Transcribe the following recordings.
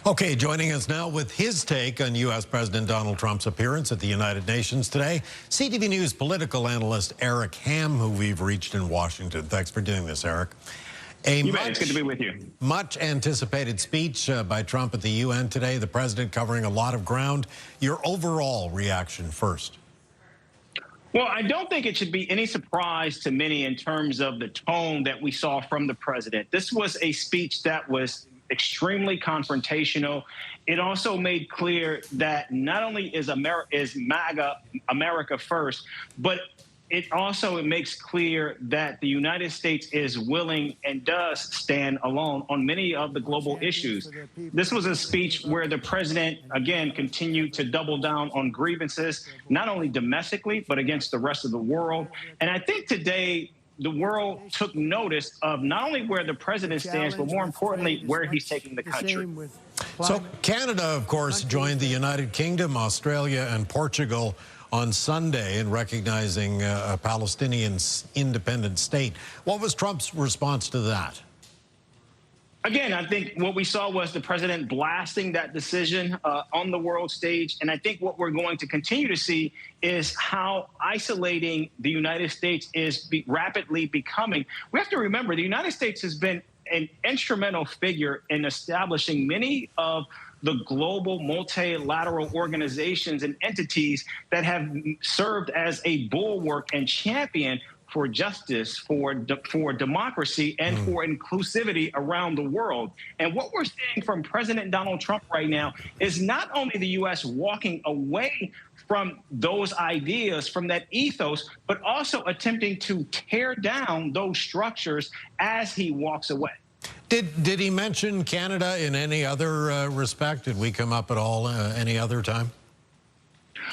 Okay, joining us now with his take on U.S. President Donald Trump's appearance at the United Nations today, CTV News political analyst Eric Ham, who we've reached in Washington. Thanks for doing this, Eric. It's good to be with you. Much anticipated speech by Trump at the UN today, the president covering a lot of ground. Your overall reaction first. Well, I don't think it should be any surprise to many in terms of the tone that we saw from the president. This was a speech that was extremely confrontational. It also made clear that not only is MAGA America first, but it makes clear that the United States is willing and does stand alone on many of the global issues. This was a speech where the president, again, continued to double down on grievances, not only domestically, but against the rest of the world. And I think today, the world took notice of not only where the president stands, but more importantly, where he's taking the country. So Canada, of course, joined the United Kingdom, Australia, and Portugal on Sunday in recognizing a Palestinian independent state. What was Trump's response to that? Again, I think what we saw was the president blasting that decision on the world stage. And I think what we're going to continue to see is how isolating the United States is rapidly becoming. We have to remember the United States has been an instrumental figure in establishing many of the global multilateral organizations and entities that have served as a bulwark and champion for justice, for democracy, and for inclusivity around the world. And what we're seeing from President Donald Trump right now is not only the U.S. walking away from those ideas, from that ethos, but also attempting to tear down those structures as he walks away. Did he mention Canada in any other respect? Did we come up at all any other time?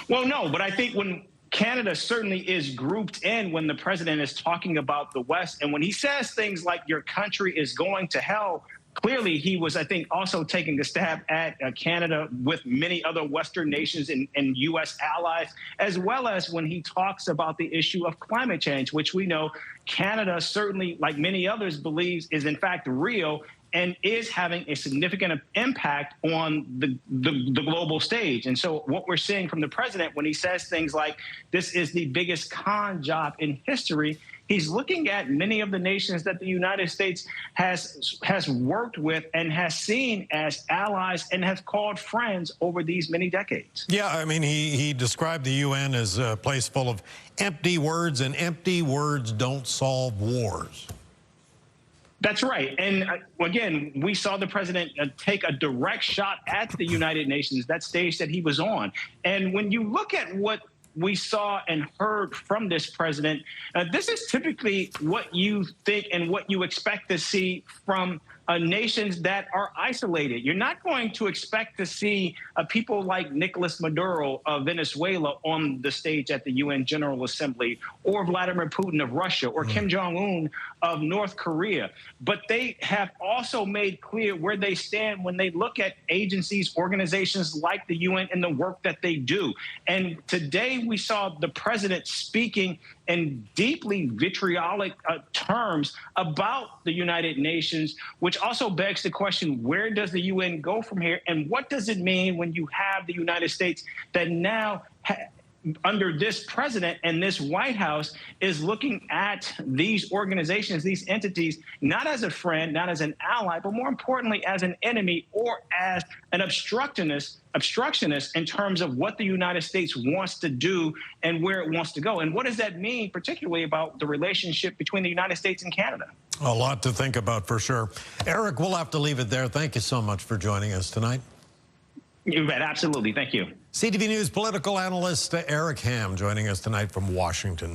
Well, no, but I think when Canada certainly is grouped in when the president is talking about the West. And when he says things like your country is going to hell, clearly he was, I think, also taking a stab at Canada with many other Western nations and U.S. allies, as well as when he talks about the issue of climate change, which we know Canada certainly, like many others, believes is in fact real and is having a significant impact on the global stage. And so what we're seeing from the president when he says things like this is the biggest con job in history, he's looking at many of the nations that the United States has worked with and has seen as allies and has called friends over these many decades. Yeah, I mean, he described the UN as a place full of empty words, and empty words don't solve wars. That's right. And again, we saw the president take a direct shot at the United Nations, that stage that he was on. And when you look at what we saw and heard from this president, this is typically what you think and what you expect to see from nations that are isolated. You're not going to expect to see people like Nicolas Maduro of Venezuela on the stage at the UN General Assembly, or Vladimir Putin of Russia, or Kim Jong-un of North Korea. But they have also made clear where they stand when they look at agencies, organizations like the UN and the work that they do. And today we saw the president speaking in deeply vitriolic terms about the United Nations, which also begs the question, where does the UN go from here? And what does it mean when you have the United States that now, under this president and this White House, is looking at these organizations, these entities, not as a friend, not as an ally, but more importantly, as an enemy or as an obstructionist in terms of what the United States wants to do and where it wants to go. And what does that mean, particularly about the relationship between the United States and Canada? A lot to think about for sure. Eric, we'll have to leave it there. Thank you so much for joining us tonight. You bet. Absolutely. Thank you. CTV News political analyst Eric Ham joining us tonight from Washington.